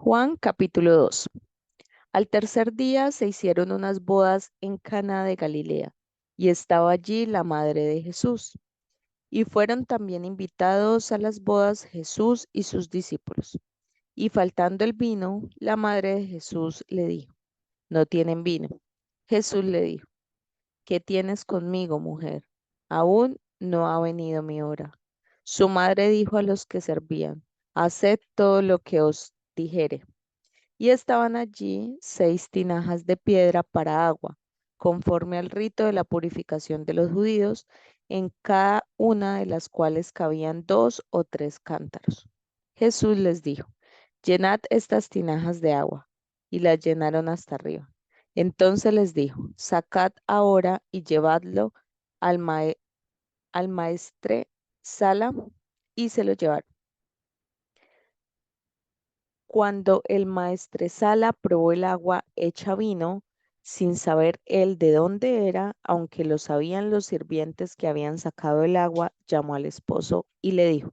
Juan capítulo 2. Al tercer día se hicieron unas bodas en Caná de Galilea, y estaba allí la madre de Jesús. Y fueron también invitados a las bodas Jesús y sus discípulos. Y faltando el vino, la madre de Jesús le dijo: No tienen vino. Jesús le dijo: ¿Qué tienes conmigo, mujer? Aún no ha venido mi hora. Su madre dijo a los que servían: Haced todo lo que os dijere. Y estaban allí 6 tinajas de piedra para agua, conforme al rito de la purificación de los judíos, en cada una de las cuales cabían 2 o 3 cántaros. Jesús les dijo: Llenad estas tinajas de agua. Y las llenaron hasta arriba. Entonces les dijo: Sacad ahora y llevadlo al, al maestre Sala. Y se lo llevaron. Cuando el maestresala probó el agua hecha vino, sin saber él de dónde era, aunque lo sabían los sirvientes que habían sacado el agua, llamó al esposo y le dijo: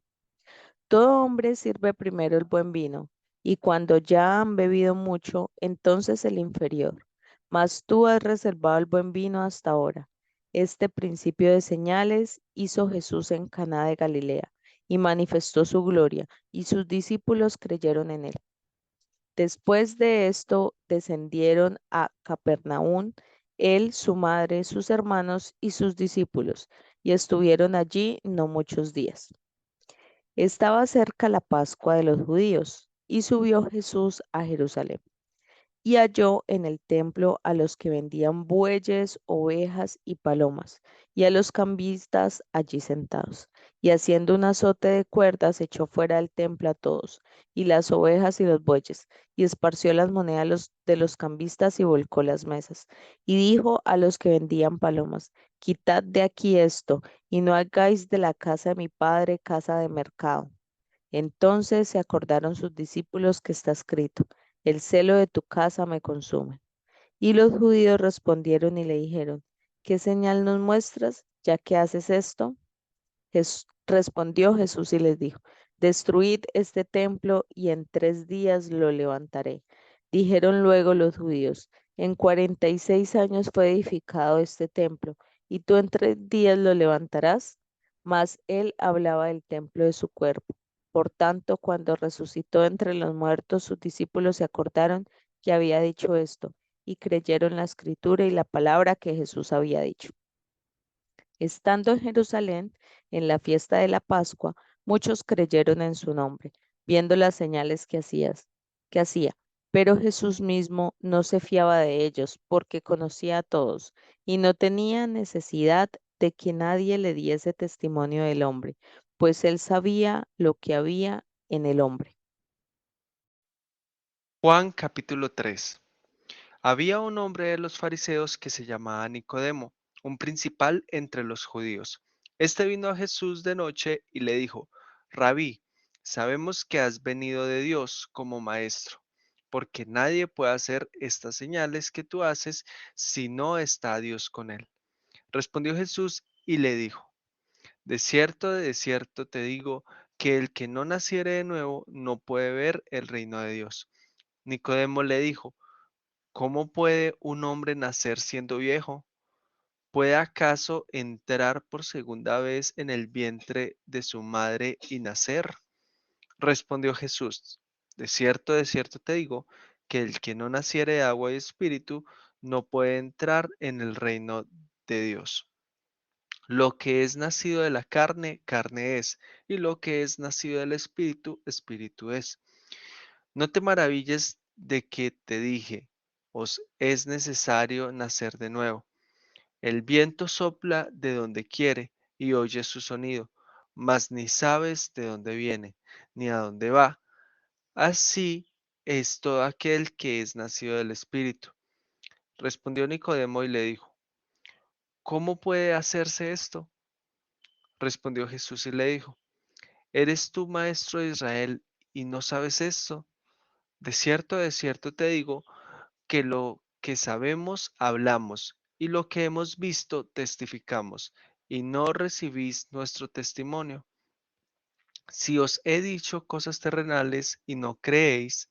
Todo hombre sirve primero el buen vino, y cuando ya han bebido mucho, entonces el inferior. Mas tú has reservado el buen vino hasta ahora. Este principio de señales hizo Jesús en Caná de Galilea, y manifestó su gloria, y sus discípulos creyeron en él. Después de esto descendieron a Capernaum, él, su madre, sus hermanos y sus discípulos, y estuvieron allí no muchos días. Estaba cerca la Pascua de los judíos, y subió Jesús a Jerusalén. Y halló en el templo a los que vendían bueyes, ovejas y palomas, y a los cambistas allí sentados. Y haciendo un azote de cuerdas, echó fuera del templo a todos, y las ovejas y los bueyes, y esparció las monedas de los cambistas y volcó las mesas. Y dijo a los que vendían palomas: Quitad de aquí esto, y no hagáis de la casa de mi padre casa de mercado. Entonces se acordaron sus discípulos que está escrito: El celo de tu casa me consume. Y los judíos respondieron y le dijeron: ¿Qué señal nos muestras, ya que haces esto? Respondió Jesús y les dijo: Destruid este templo y en 3 días lo levantaré. Dijeron luego los judíos: En 46 años fue edificado este templo, y tú en 3 días lo levantarás. Mas él hablaba del templo de su cuerpo. Por tanto, cuando resucitó entre los muertos, sus discípulos se acordaron que había dicho esto, y creyeron la escritura y la palabra que Jesús había dicho. Estando en Jerusalén, en la fiesta de la Pascua, muchos creyeron en su nombre, viendo las señales que hacía. Pero Jesús mismo no se fiaba de ellos, porque conocía a todos, y no tenía necesidad de que nadie le diese testimonio del hombre, pues él sabía lo que había en el hombre. Juan capítulo 3. Había un hombre de los fariseos que se llamaba Nicodemo, un principal entre los judíos. Este vino a Jesús de noche y le dijo: Rabí, sabemos que has venido de Dios como maestro, porque nadie puede hacer estas señales que tú haces si no está Dios con él. Respondió Jesús y le dijo: de cierto te digo, que el que no naciere de nuevo no puede ver el reino de Dios. Nicodemo le dijo: ¿Cómo puede un hombre nacer siendo viejo? ¿Puede acaso entrar por segunda vez en el vientre de su madre y nacer? Respondió Jesús: de cierto te digo, que el que no naciere de agua y espíritu no puede entrar en el reino de Dios. Lo que es nacido de la carne, carne es, y lo que es nacido del espíritu, espíritu es. No te maravilles de que te dije: os es necesario nacer de nuevo. El viento sopla de donde quiere y oyes su sonido, mas ni sabes de dónde viene, ni a dónde va. Así es todo aquel que es nacido del Espíritu. Respondió Nicodemo y le dijo: ¿Cómo puede hacerse esto? Respondió Jesús y le dijo: ¿Eres tú maestro de Israel y no sabes esto? De cierto te digo, que lo que sabemos hablamos, y lo que hemos visto testificamos, y no recibís nuestro testimonio. Si os he dicho cosas terrenales y no creéis,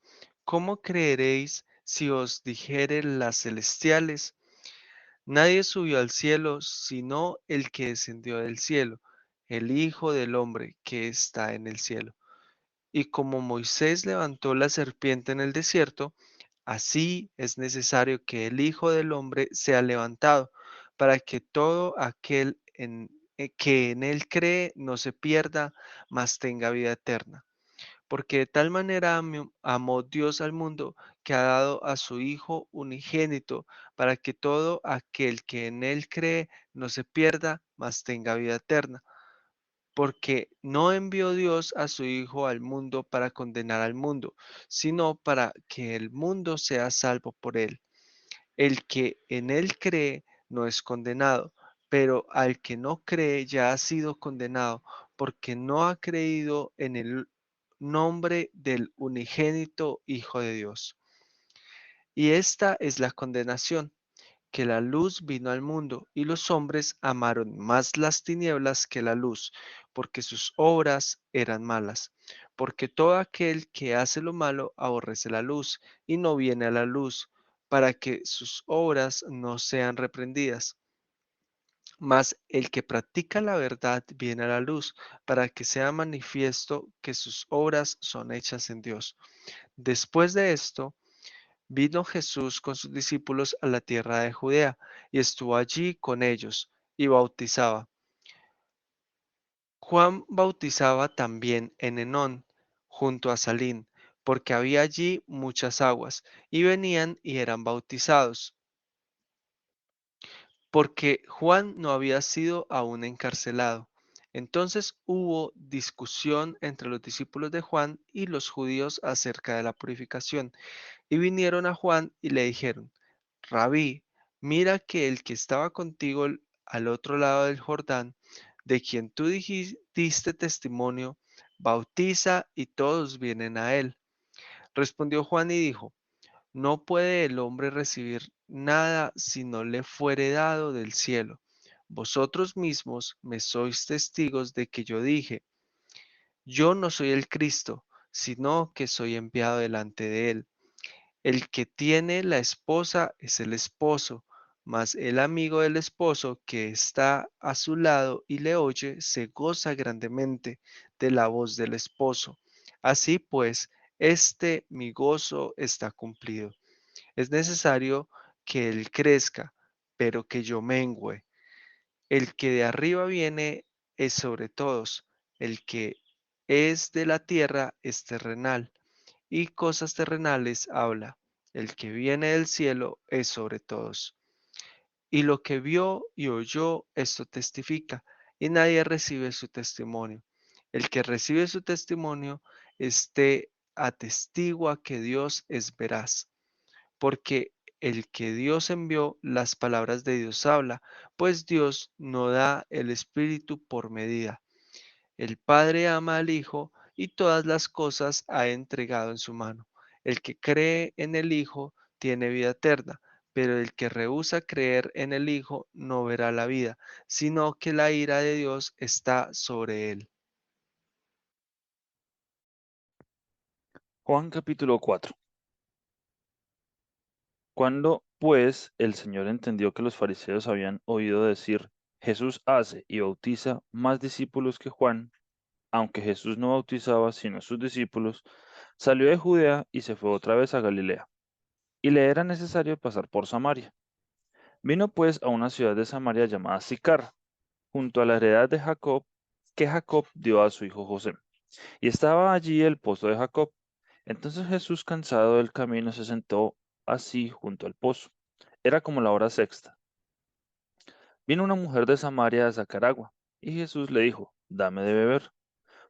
¿cómo creeréis si os dijere las celestiales? Nadie subió al cielo sino el que descendió del cielo, el Hijo del Hombre que está en el cielo. Y como Moisés levantó la serpiente en el desierto, así es necesario que el Hijo del Hombre sea levantado, para que todo aquel que en él cree no se pierda, mas tenga vida eterna. Porque de tal manera amó Dios al mundo que ha dado a su Hijo unigénito, para que todo aquel que en él cree no se pierda, mas tenga vida eterna. Porque no envió Dios a su Hijo al mundo para condenar al mundo, sino para que el mundo sea salvo por él. El que en él cree no es condenado, pero al que no cree ya ha sido condenado, porque no ha creído en el nombre del unigénito Hijo de Dios. Y esta es la condenación, que la luz vino al mundo, y los hombres amaron más las tinieblas que la luz, porque sus obras eran malas. Porque todo aquel que hace lo malo aborrece la luz, y no viene a la luz, para que sus obras no sean reprendidas. Mas el que practica la verdad viene a la luz, para que sea manifiesto que sus obras son hechas en Dios. Después de esto, vino Jesús con sus discípulos a la tierra de Judea y estuvo allí con ellos y bautizaba. Juan bautizaba también en Enón, junto a Salín, porque había allí muchas aguas, y venían y eran bautizados, porque Juan no había sido aún encarcelado. Entonces hubo discusión entre los discípulos de Juan y los judíos acerca de la purificación, y vinieron a Juan y le dijeron: Rabí, mira que el que estaba contigo al otro lado del Jordán, de quien tú diste testimonio, bautiza y todos vienen a él. Respondió Juan y dijo: No puede el hombre recibir nada si no le fuere dado del cielo. Vosotros mismos me sois testigos de que yo dije: Yo no soy el Cristo, sino que soy enviado delante de él. El que tiene la esposa es el esposo, mas el amigo del esposo que está a su lado y le oye se goza grandemente de la voz del esposo. Así pues, este mi gozo está cumplido. Es necesario que él crezca, pero que yo mengüe. El que de arriba viene es sobre todos, el que es de la tierra es terrenal y cosas terrenales habla. El que viene del cielo es sobre todos. Y lo que vio y oyó, esto testifica, y nadie recibe su testimonio. El que recibe su testimonio, este atestigua que Dios es veraz, porque el que Dios envió, las palabras de Dios habla, pues Dios no da el Espíritu por medida. El Padre ama al Hijo y todas las cosas ha entregado en su mano. El que cree en el Hijo tiene vida eterna, pero el que rehúsa creer en el Hijo no verá la vida, sino que la ira de Dios está sobre él. Juan capítulo 4. Cuando, pues, el Señor entendió que los fariseos habían oído decir: Jesús hace y bautiza más discípulos que Juan, aunque Jesús no bautizaba sino sus discípulos, salió de Judea y se fue otra vez a Galilea. Y le era necesario pasar por Samaria. Vino pues a una ciudad de Samaria llamada Sicar, junto a la heredad de Jacob, que Jacob dio a su hijo José. Y estaba allí el pozo de Jacob. Entonces Jesús, cansado del camino, se sentó así junto al pozo. Era como la hora sexta. Vino una mujer de Samaria a sacar agua, y Jesús le dijo: Dame de beber,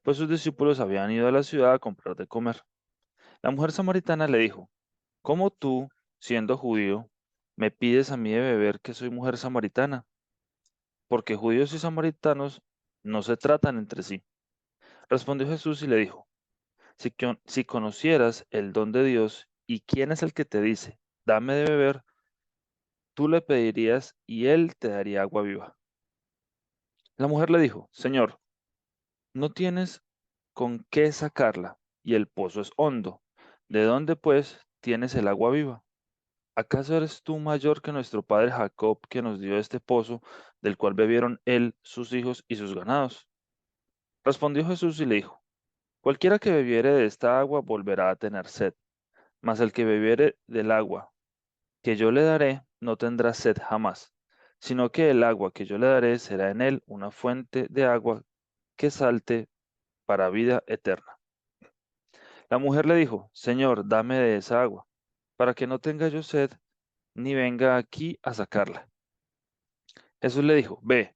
pues sus discípulos habían ido a la ciudad a comprar de comer. La mujer samaritana le dijo: ¿Cómo tú, siendo judío, me pides a mí de beber, que soy mujer samaritana? Porque judíos y samaritanos no se tratan entre sí. Respondió Jesús y le dijo: si conocieras el don de Dios y quién es el que te dice: Dame de beber, tú le pedirías y él te daría agua viva. La mujer le dijo: Señor, no tienes con qué sacarla y el pozo es hondo. ¿De dónde, pues, tienes el agua viva? ¿Acaso eres tú mayor que nuestro padre Jacob, que nos dio este pozo, del cual bebieron él, sus hijos y sus ganados? Respondió Jesús y le dijo, cualquiera que bebiere de esta agua volverá a tener sed, mas el que bebiere del agua que yo le daré no tendrá sed jamás, sino que el agua que yo le daré será en él una fuente de agua que salte para vida eterna. La mujer le dijo, Señor, dame de esa agua, para que no tenga yo sed, ni venga aquí a sacarla. Jesús le dijo, ve,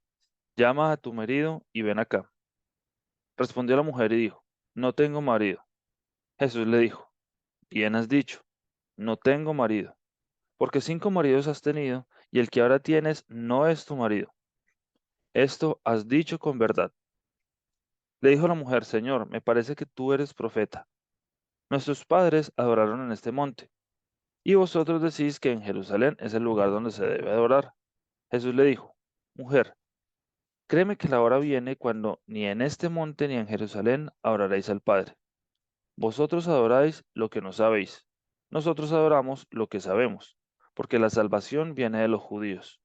llama a tu marido y ven acá. Respondió la mujer y dijo, no tengo marido. Jesús le dijo, bien has dicho, no tengo marido, porque 5 maridos has tenido, y el que ahora tienes no es tu marido. Esto has dicho con verdad. Le dijo la mujer, Señor, me parece que tú eres profeta. Nuestros padres adoraron en este monte, y vosotros decís que en Jerusalén es el lugar donde se debe adorar. Jesús le dijo, mujer, créeme que la hora viene cuando ni en este monte ni en Jerusalén adoraréis al Padre. Vosotros adoráis lo que no sabéis. Nosotros adoramos lo que sabemos, porque la salvación viene de los judíos.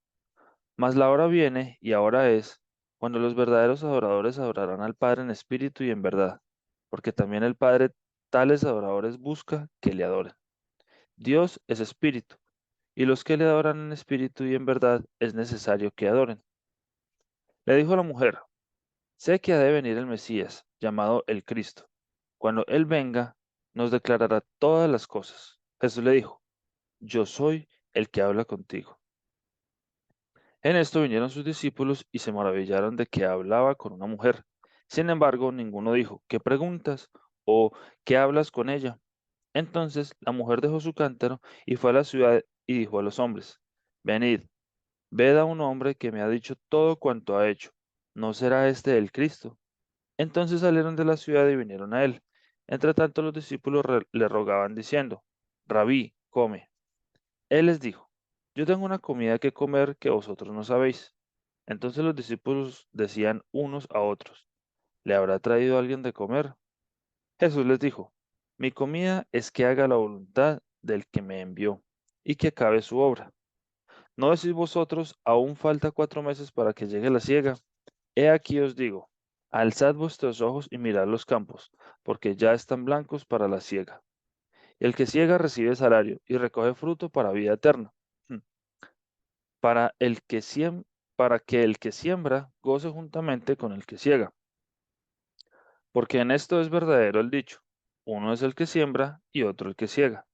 Mas la hora viene, y ahora es, cuando los verdaderos adoradores adorarán al Padre en espíritu y en verdad, porque también el Padre tales adoradores busca que le adoren. Dios es espíritu, y los que le adoran en espíritu y en verdad es necesario que adoren. Le dijo la mujer, sé que ha de venir el Mesías, llamado el Cristo. Cuando Él venga, nos declarará todas las cosas. Jesús le dijo, yo soy el que habla contigo. En esto vinieron sus discípulos y se maravillaron de que hablaba con una mujer. Sin embargo, ninguno dijo, ¿qué preguntas? ¿O qué hablas con ella? Entonces la mujer dejó su cántaro y fue a la ciudad y dijo a los hombres, venid, ved a un hombre que me ha dicho todo cuanto ha hecho. ¿No será este el Cristo? Entonces salieron de la ciudad y vinieron a él. Entre tanto los discípulos le rogaban diciendo, Rabí, come. Él les dijo, yo tengo una comida que comer que vosotros no sabéis. Entonces los discípulos decían unos a otros, ¿le habrá traído alguien de comer? Jesús les dijo, mi comida es que haga la voluntad del que me envió y que acabe su obra. ¿No decís vosotros, aún falta 4 meses para que llegue la siega? He aquí os digo, alzad vuestros ojos y mirad los campos, porque ya están blancos para la siega. Y el que siega recibe salario y recoge fruto para vida eterna. Hmm. Para el que para que el que siembra goce juntamente con el que siega. Porque en esto es verdadero el dicho, uno es el que siembra y otro el que siega.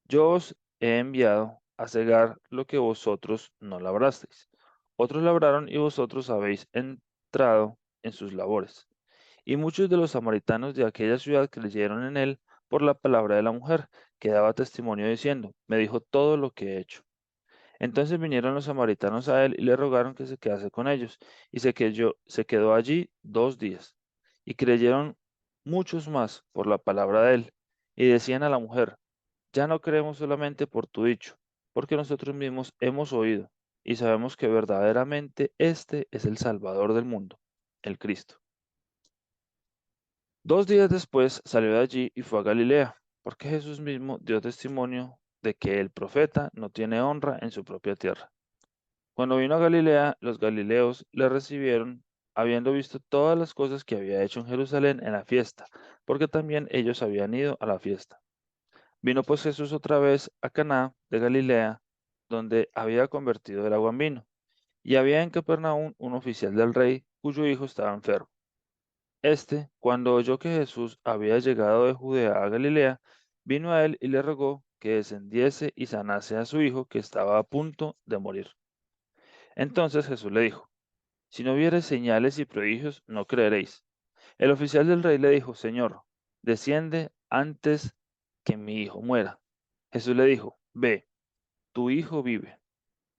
Yo os he enviado a cegar lo que vosotros no labrasteis. Otros labraron y vosotros habéis entrado en sus labores. Y muchos de los samaritanos de aquella ciudad creyeron en él por la palabra de la mujer, que daba testimonio diciendo, me dijo todo lo que he hecho. Entonces vinieron los samaritanos a él y le rogaron que se quedase con ellos, y se quedó allí 2 días. Y creyeron muchos más por la palabra de él, y decían a la mujer, ya no creemos solamente por tu dicho, porque nosotros mismos hemos oído, y sabemos que verdaderamente este es el Salvador del mundo, el Cristo. 2 días después salió de allí y fue a Galilea, porque Jesús mismo dio testimonio de que el profeta no tiene honra en su propia tierra. Cuando vino a Galilea, los galileos le recibieron, habiendo visto todas las cosas que había hecho en Jerusalén en la fiesta, porque también ellos habían ido a la fiesta. Vino pues Jesús otra vez a Caná de Galilea, donde había convertido el agua en vino. Y había en Capernaum un oficial del rey, cuyo hijo estaba enfermo. Este, cuando oyó que Jesús había llegado de Judea a Galilea, vino a él y le rogó que descendiese y sanase a su hijo que estaba a punto de morir. Entonces Jesús le dijo, si no viereis señales y prodigios, no creeréis. El oficial del rey le dijo, Señor, desciende antes que mi hijo muera. Jesús le dijo, ve, tu hijo vive.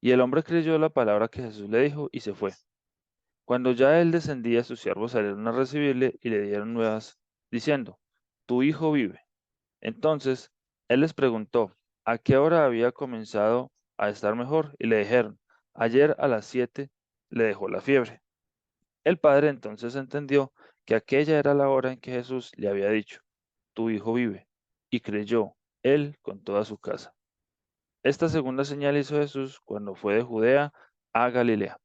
Y el hombre creyó la palabra que Jesús le dijo y se fue. Cuando ya él descendía, sus siervos salieron a recibirle y le dieron nuevas, diciendo, tu hijo vive. Entonces él les preguntó, ¿a qué hora había comenzado a estar mejor? Y le dijeron, ayer a las 7 le dejó la fiebre. El padre entonces entendió que aquella era la hora en que Jesús le había dicho, tu hijo vive. y creyó él con toda su casa. Esta segunda señal hizo Jesús cuando fue de Judea a Galilea.